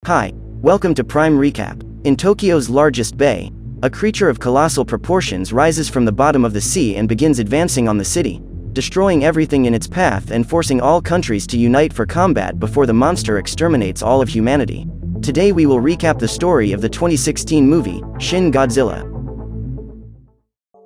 Hi, welcome to Prime Recap. In Tokyo's largest bay, a creature of colossal proportions rises from the bottom of the sea and begins advancing on the city, destroying everything in its path and forcing all countries to unite for combat before the monster exterminates all of humanity. Today we will recap the story of the 2016 movie, Shin Godzilla.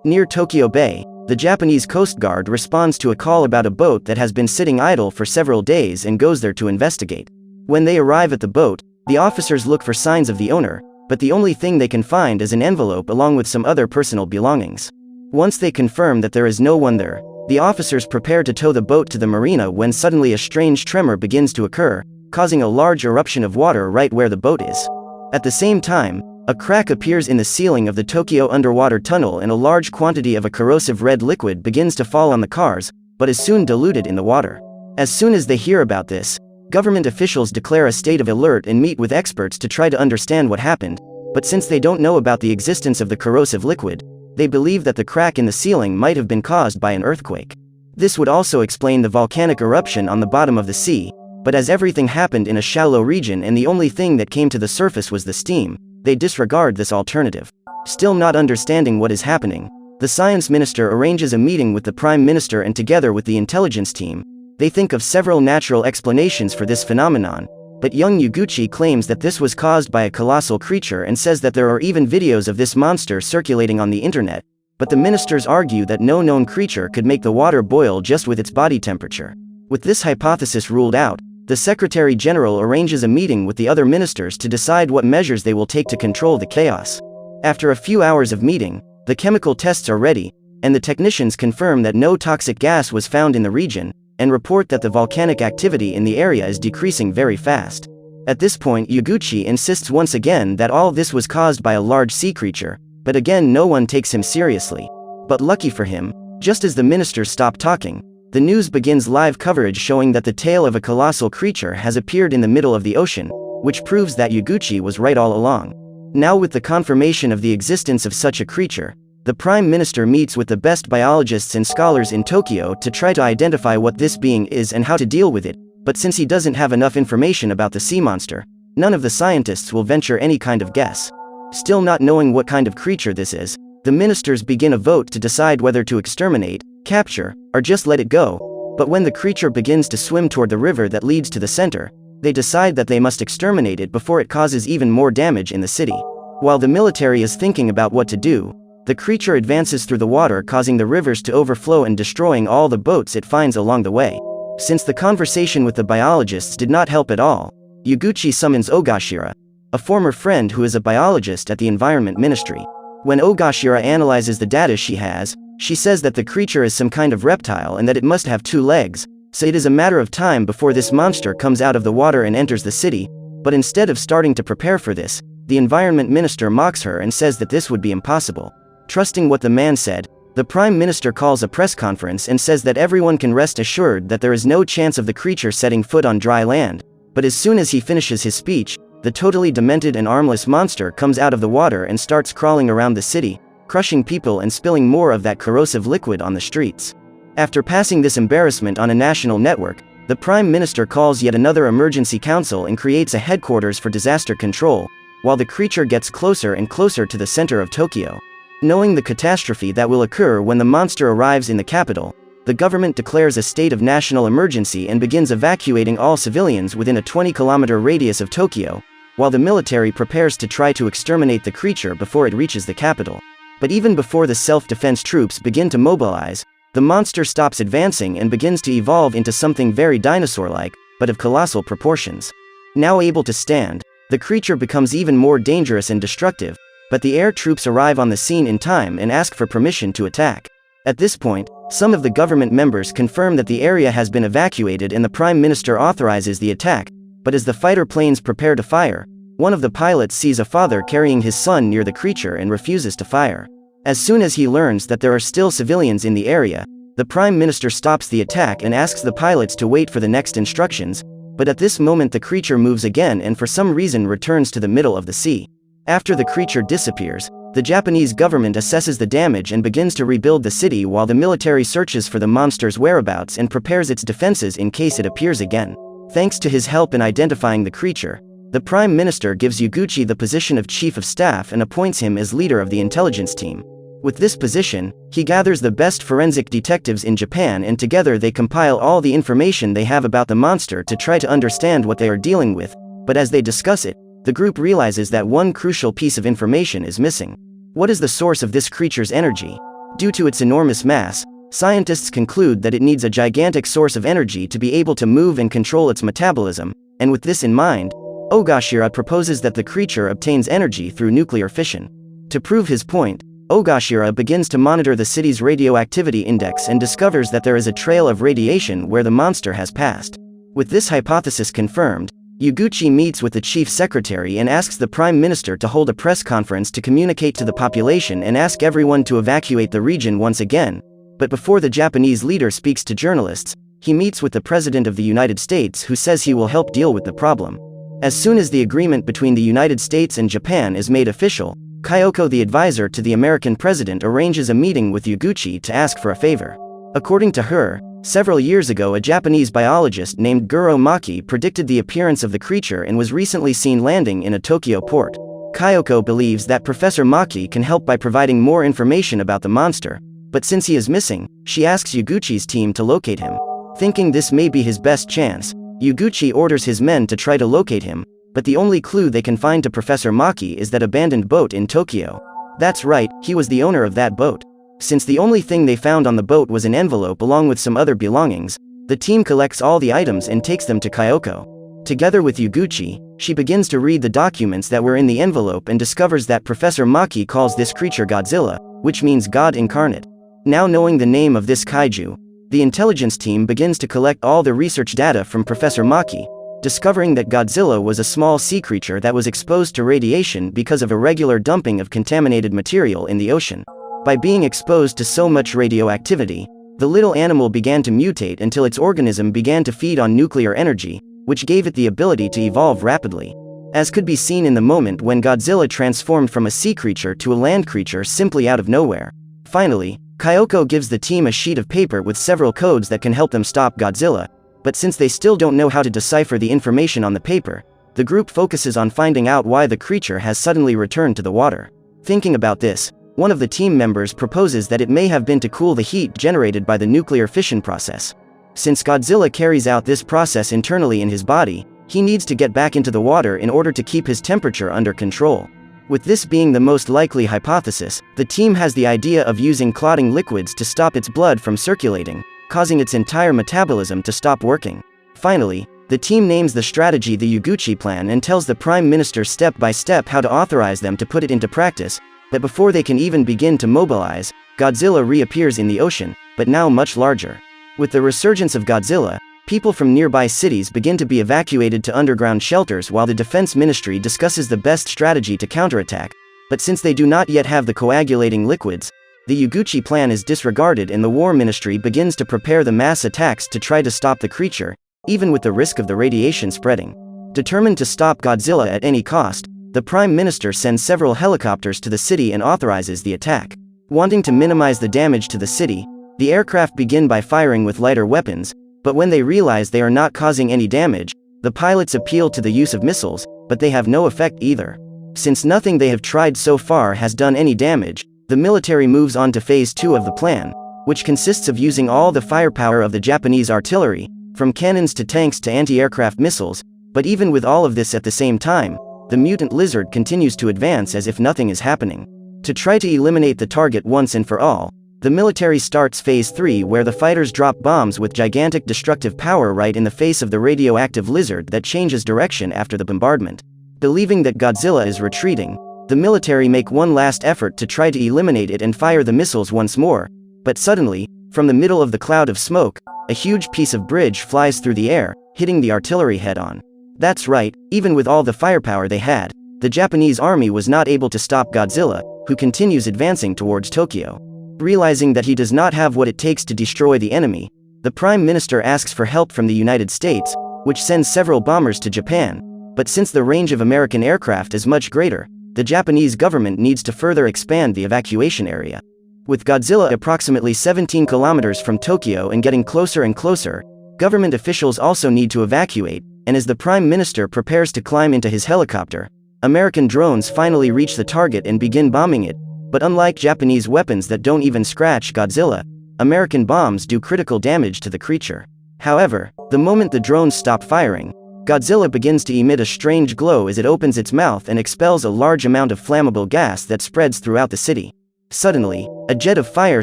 Near Tokyo Bay, the Japanese Coast Guard responds to a call about a boat that has been sitting idle for several days and goes there to investigate. When they arrive at the boat, the officers look for signs of the owner, but the only thing they can find is an envelope along with some other personal belongings. Once they confirm that there is no one there, the officers prepare to tow the boat to the marina when suddenly a strange tremor begins to occur, causing a large eruption of water right where the boat is. At the same time, a crack appears in the ceiling of the Tokyo underwater tunnel and a large quantity of a corrosive red liquid begins to fall on the cars, but is soon diluted in the water. As soon as they hear about this, government officials declare a state of alert and meet with experts to try to understand what happened, but since they don't know about the existence of the corrosive liquid, they believe that the crack in the ceiling might have been caused by an earthquake. This would also explain the volcanic eruption on the bottom of the sea, but as everything happened in a shallow region and the only thing that came to the surface was the steam, they disregard this alternative. Still not understanding what is happening, the science minister arranges a meeting with the prime minister and together with the intelligence team, they think of several natural explanations for this phenomenon, but young Yaguchi claims that this was caused by a colossal creature and says that there are even videos of this monster circulating on the internet, but the ministers argue that no known creature could make the water boil just with its body temperature. With this hypothesis ruled out, the Secretary General arranges a meeting with the other ministers to decide what measures they will take to control the chaos. After a few hours of meeting, the chemical tests are ready, and the technicians confirm that no toxic gas was found in the region, and report that the volcanic activity in the area is decreasing very fast. At this point Yaguchi insists once again that all this was caused by a large sea creature, but again no one takes him seriously. But lucky for him, just as the ministers stop talking, the news begins live coverage showing that the tail of a colossal creature has appeared in the middle of the ocean, which proves that Yaguchi was right all along. Now with the confirmation of the existence of such a creature, the Prime Minister meets with the best biologists and scholars in Tokyo to try to identify what this being is and how to deal with it, but since he doesn't have enough information about the sea monster, none of the scientists will venture any kind of guess. Still not knowing what kind of creature this is, the ministers begin a vote to decide whether to exterminate, capture, or just let it go, but when the creature begins to swim toward the river that leads to the center, they decide that they must exterminate it before it causes even more damage in the city. While the military is thinking about what to do, the creature advances through the water causing the rivers to overflow and destroying all the boats it finds along the way. Since the conversation with the biologists did not help at all, Yaguchi summons Ogashira, a former friend who is a biologist at the Environment Ministry. When Ogashira analyzes the data she has, she says that the creature is some kind of reptile and that it must have 2 legs, so it is a matter of time before this monster comes out of the water and enters the city, but instead of starting to prepare for this, the Environment Minister mocks her and says that this would be impossible. Trusting what the man said, the Prime Minister calls a press conference and says that everyone can rest assured that there is no chance of the creature setting foot on dry land, but as soon as he finishes his speech, the totally demented and armless monster comes out of the water and starts crawling around the city, crushing people and spilling more of that corrosive liquid on the streets. After passing this embarrassment on a national network, the Prime Minister calls yet another emergency council and creates a headquarters for disaster control, while the creature gets closer and closer to the center of Tokyo. Knowing the catastrophe that will occur when the monster arrives in the capital, the government declares a state of national emergency and begins evacuating all civilians within a 20-kilometer radius of Tokyo, while the military prepares to try to exterminate the creature before it reaches the capital. But even before the self-defense troops begin to mobilize, the monster stops advancing and begins to evolve into something very dinosaur-like, but of colossal proportions. Now able to stand, the creature becomes even more dangerous and destructive, but the air troops arrive on the scene in time and ask for permission to attack. At this point, some of the government members confirm that the area has been evacuated and the Prime Minister authorizes the attack, but as the fighter planes prepare to fire, one of the pilots sees a father carrying his son near the creature and refuses to fire. As soon as he learns that there are still civilians in the area, the Prime Minister stops the attack and asks the pilots to wait for the next instructions, but at this moment the creature moves again and for some reason returns to the middle of the sea. After the creature disappears, the Japanese government assesses the damage and begins to rebuild the city while the military searches for the monster's whereabouts and prepares its defenses in case it appears again. Thanks to his help in identifying the creature, The Prime Minister gives Yaguchi the position of Chief of Staff and appoints him as leader of the intelligence team. With this position, he gathers the best forensic detectives in Japan and together they compile all the information they have about the monster to try to understand what they are dealing with, but as they discuss it, the group realizes that one crucial piece of information is missing. What is the source of this creature's energy? Due to its enormous mass, scientists conclude that it needs a gigantic source of energy to be able to move and control its metabolism, and with this in mind, Ogashira proposes that the creature obtains energy through nuclear fission. To prove his point, Ogashira begins to monitor the city's radioactivity index and discovers that there is a trail of radiation where the monster has passed. With this hypothesis confirmed, Yaguchi meets with the chief secretary and asks the prime minister to hold a press conference to communicate to the population and ask everyone to evacuate the region once again. But before the Japanese leader speaks to journalists, he meets with the President of the United States who says he will help deal with the problem. As soon as the agreement between the United States and Japan is made official, Kyoko, the advisor to the American president, arranges a meeting with Yaguchi to ask for a favor. According to her, several years ago a Japanese biologist named Guro Maki predicted the appearance of the creature and was recently seen landing in a Tokyo port. Kyoko believes that Professor Maki can help by providing more information about the monster, but since he is missing, she asks Yaguchi's team to locate him. Thinking this may be his best chance, Yaguchi orders his men to try to locate him, but the only clue they can find to Professor Maki is that abandoned boat in Tokyo. That's right, he was the owner of that boat. Since the only thing they found on the boat was an envelope along with some other belongings, the team collects all the items and takes them to Kyoko. Together with Yaguchi, she begins to read the documents that were in the envelope and discovers that Professor Maki calls this creature Godzilla, which means God incarnate. Now knowing the name of this kaiju, the intelligence team begins to collect all the research data from Professor Maki, discovering that Godzilla was a small sea creature that was exposed to radiation because of irregular dumping of contaminated material in the ocean. By being exposed to so much radioactivity, the little animal began to mutate until its organism began to feed on nuclear energy, which gave it the ability to evolve rapidly. As could be seen in the moment when Godzilla transformed from a sea creature to a land creature simply out of nowhere. Finally, Kyoko gives the team a sheet of paper with several codes that can help them stop Godzilla, but since they still don't know how to decipher the information on the paper, the group focuses on finding out why the creature has suddenly returned to the water. Thinking about this, one of the team members proposes that it may have been to cool the heat generated by the nuclear fission process. Since Godzilla carries out this process internally in his body, he needs to get back into the water in order to keep his temperature under control. With this being the most likely hypothesis, the team has the idea of using clotting liquids to stop its blood from circulating, causing its entire metabolism to stop working. Finally, the team names the strategy the Yaguchi plan and tells the Prime Minister step by step how to authorize them to put it into practice, but before they can even begin to mobilize, Godzilla reappears in the ocean, but now much larger. With the resurgence of Godzilla, people from nearby cities begin to be evacuated to underground shelters while the Defense Ministry discusses the best strategy to counterattack, but since they do not yet have the coagulating liquids, the Yaguchi plan is disregarded and the War Ministry begins to prepare the mass attacks to try to stop the creature, even with the risk of the radiation spreading. Determined to stop Godzilla at any cost, the Prime Minister sends several helicopters to the city and authorizes the attack. Wanting to minimize the damage to the city, the aircraft begin by firing with lighter weapons, but when they realize they are not causing any damage, the pilots appeal to the use of missiles, but they have no effect either. Since nothing they have tried so far has done any damage, the military moves on to phase 2 of the plan, which consists of using all the firepower of the Japanese artillery, from cannons to tanks to anti-aircraft missiles, but even with all of this at the same time, the mutant lizard continues to advance as if nothing is happening. To try to eliminate the target once and for all, the military starts phase 3 where the fighters drop bombs with gigantic destructive power right in the face of the radioactive lizard that changes direction after the bombardment. Believing that Godzilla is retreating, the military make one last effort to try to eliminate it and fire the missiles once more, but suddenly, from the middle of the cloud of smoke, a huge piece of bridge flies through the air, hitting the artillery head-on. That's right, even with all the firepower they had, the Japanese army was not able to stop Godzilla, who continues advancing towards Tokyo. Realizing that he does not have what it takes to destroy the enemy, the Prime Minister asks for help from the United States, which sends several bombers to Japan, but since the range of American aircraft is much greater, the Japanese government needs to further expand the evacuation area. With Godzilla approximately 17 kilometers from Tokyo and getting closer and closer, government officials also need to evacuate, and as the Prime Minister prepares to climb into his helicopter, American drones finally reach the target and begin bombing it, but unlike Japanese weapons that don't even scratch Godzilla, American bombs do critical damage to the creature. However, the moment the drones stop firing, Godzilla begins to emit a strange glow as it opens its mouth and expels a large amount of flammable gas that spreads throughout the city. Suddenly, a jet of fire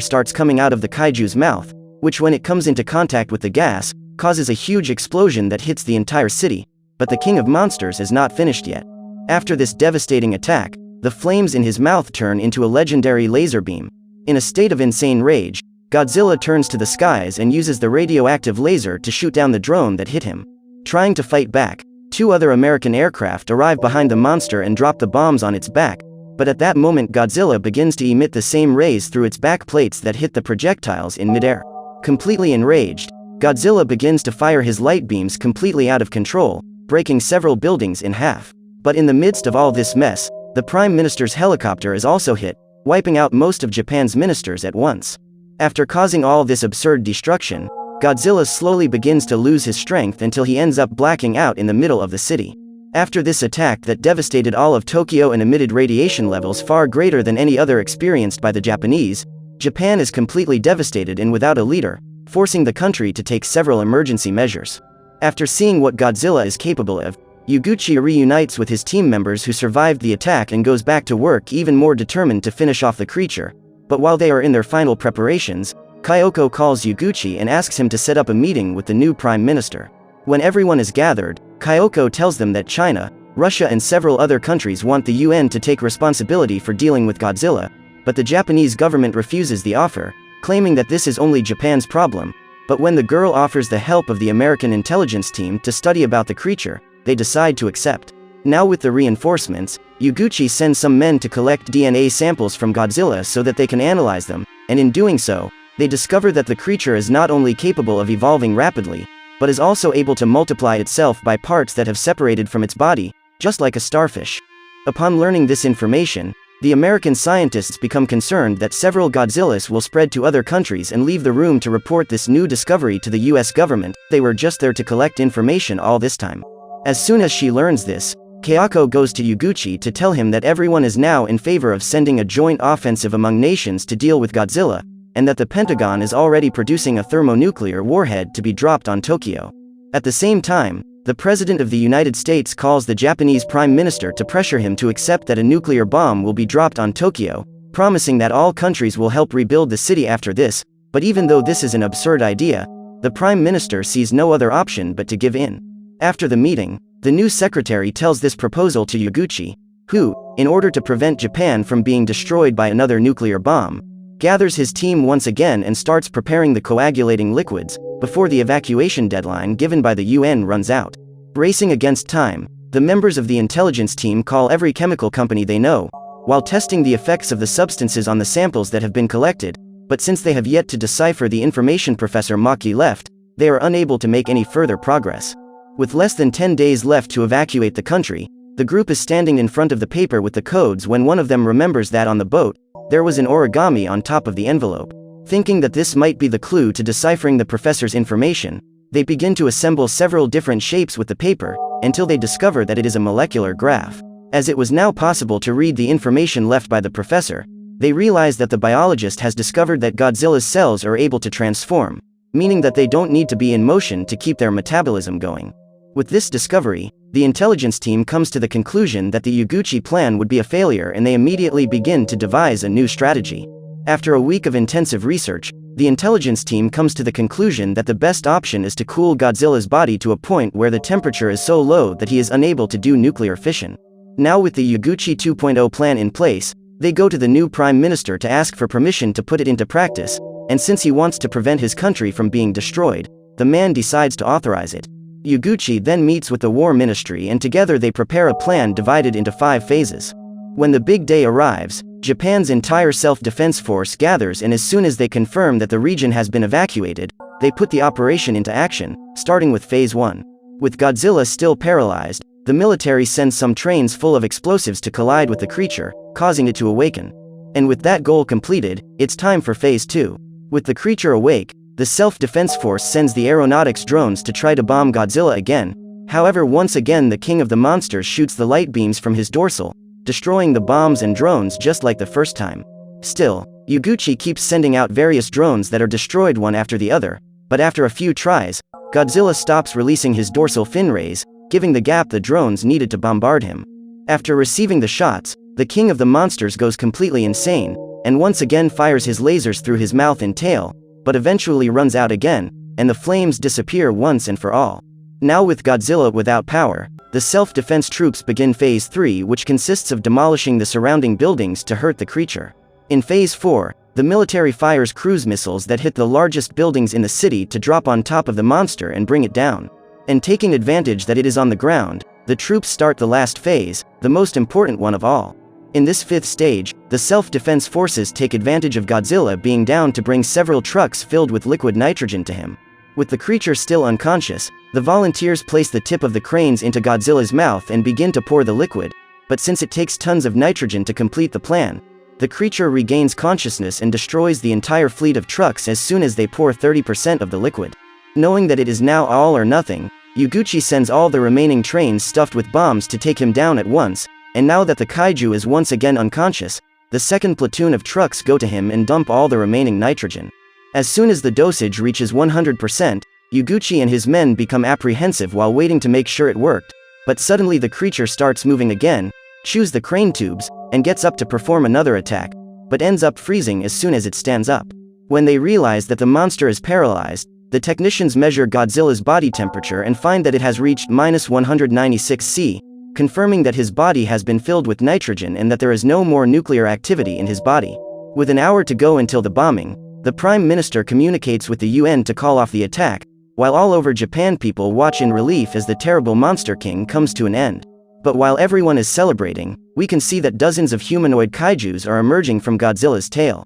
starts coming out of the kaiju's mouth, which when it comes into contact with the gas, causes a huge explosion that hits the entire city, but the King of Monsters is not finished yet. After this devastating attack, the flames in his mouth turn into a legendary laser beam. In a state of insane rage, Godzilla turns to the skies and uses the radioactive laser to shoot down the drone that hit him. Trying to fight back, 2 other American aircraft arrive behind the monster and drop the bombs on its back, but at that moment Godzilla begins to emit the same rays through its back plates that hit the projectiles in midair. Completely enraged, Godzilla begins to fire his light beams completely out of control, breaking several buildings in half. But in the midst of all this mess, the Prime Minister's helicopter is also hit, wiping out most of Japan's ministers at once. After causing all this absurd destruction, Godzilla slowly begins to lose his strength until he ends up blacking out in the middle of the city. After this attack that devastated all of Tokyo and emitted radiation levels far greater than any other experienced by the Japanese, Japan is completely devastated and without a leader, forcing the country to take several emergency measures. After seeing what Godzilla is capable of, Yuguchi reunites with his team members who survived the attack and goes back to work even more determined to finish off the creature. But while they are in their final preparations, Kyoko calls Yuguchi and asks him to set up a meeting with the new Prime Minister. When everyone is gathered, Kyoko tells them that China, Russia and several other countries want the UN to take responsibility for dealing with Godzilla, but the Japanese government refuses the offer, claiming that this is only Japan's problem. But when the girl offers the help of the American intelligence team to study about the creature, they decide to accept. Now with the reinforcements, Yuguchi sends some men to collect DNA samples from Godzilla so that they can analyze them, and in doing so, they discover that the creature is not only capable of evolving rapidly, but is also able to multiply itself by parts that have separated from its body, just like a starfish. Upon learning this information, the American scientists become concerned that several Godzillas will spread to other countries and leave the room to report this new discovery to the US government. They were just there to collect information all this time. As soon as she learns this, Kyoko goes to Yuguchi to tell him that everyone is now in favor of sending a joint offensive among nations to deal with Godzilla, and that the Pentagon is already producing a thermonuclear warhead to be dropped on Tokyo. At the same time, the President of the United States calls the Japanese Prime Minister to pressure him to accept that a nuclear bomb will be dropped on Tokyo, promising that all countries will help rebuild the city after this. But even though this is an absurd idea, the Prime Minister sees no other option but to give in. After the meeting, the new secretary tells this proposal to Yuguchi, who, in order to prevent Japan from being destroyed by another nuclear bomb, gathers his team once again and starts preparing the coagulating liquids, before the evacuation deadline given by the UN runs out. Racing against time, the members of the intelligence team call every chemical company they know, while testing the effects of the substances on the samples that have been collected, but since they have yet to decipher the information Professor Maki left, they are unable to make any further progress. With less than 10 days left to evacuate the country, the group is standing in front of the paper with the codes when one of them remembers that on the boat, there was an origami on top of the envelope. Thinking that this might be the clue to deciphering the professor's information, they begin to assemble several different shapes with the paper, until they discover that it is a molecular graph. As it was now possible to read the information left by the professor, they realize that the biologist has discovered that Godzilla's cells are able to transform, meaning that they don't need to be in motion to keep their metabolism going. With this discovery, the intelligence team comes to the conclusion that the Yuguchi plan would be a failure and they immediately begin to devise a new strategy. After a week of intensive research, the intelligence team comes to the conclusion that the best option is to cool Godzilla's body to a point where the temperature is so low that he is unable to do nuclear fission. Now with the Yuguchi 2.0 plan in place, they go to the new Prime Minister to ask for permission to put it into practice, and since he wants to prevent his country from being destroyed, the man decides to authorize it. Yuguchi then meets with the War Ministry and together they prepare a plan divided into 5 phases. When the big day arrives, Japan's entire self-defense force gathers and as soon as they confirm that the region has been evacuated, they put the operation into action, starting with Phase 1. With Godzilla still paralyzed, the military sends some trains full of explosives to collide with the creature, causing it to awaken. And with that goal completed, it's time for Phase 2. With the creature awake, the self-defense force sends the aeronautics drones to try to bomb Godzilla again, However, once again the king of the monsters shoots the light beams from his dorsal, destroying the bombs and drones just like the first time. Still, Yuguchi keeps sending out various drones that are destroyed one after the other, but after a few tries, Godzilla stops releasing his dorsal fin rays, giving the gap the drones needed to bombard him. After receiving the shots, the king of the monsters goes completely insane, and once again fires his lasers through his mouth and tail, but eventually runs out again, and the flames disappear once and for all. Now with Godzilla without power, the self-defense troops begin Phase 3, which consists of demolishing the surrounding buildings to hurt the creature. In Phase 4, the military fires cruise missiles that hit the largest buildings in the city to drop on top of the monster and bring it down. And taking advantage that it is on the ground, the troops start the last phase, the most important one of all. In this 5th stage, the self-defense forces take advantage of Godzilla being down to bring several trucks filled with liquid nitrogen to him. With the creature still unconscious, the volunteers place the tip of the cranes into Godzilla's mouth and begin to pour the liquid, but since it takes tons of nitrogen to complete the plan, the creature regains consciousness and destroys the entire fleet of trucks as soon as they pour 30% of the liquid. Knowing that it is now all or nothing, Yuguchi sends all the remaining trains stuffed with bombs to take him down at once, and now that the kaiju is once again unconscious, the second platoon of trucks go to him and dump all the remaining nitrogen. As soon as the dosage reaches 100%, Yuguchi and his men become apprehensive while waiting to make sure it worked, but suddenly the creature starts moving again, chews the crane tubes, and gets up to perform another attack, but ends up freezing as soon as it stands up. When they realize that the monster is paralyzed, the technicians measure Godzilla's body temperature and find that it has reached -196°C, confirming that his body has been filled with nitrogen and that there is no more nuclear activity in his body. With an hour to go until the bombing, the Prime Minister communicates with the UN to call off the attack, while all over Japan people watch in relief as the terrible Monster King comes to an end. But while everyone is celebrating, we can see that dozens of humanoid kaijus are emerging from Godzilla's tail.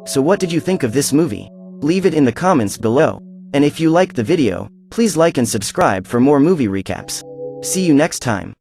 So what did you think of this movie? Leave it in the comments below. And if you liked the video, please like and subscribe for more movie recaps. See you next time.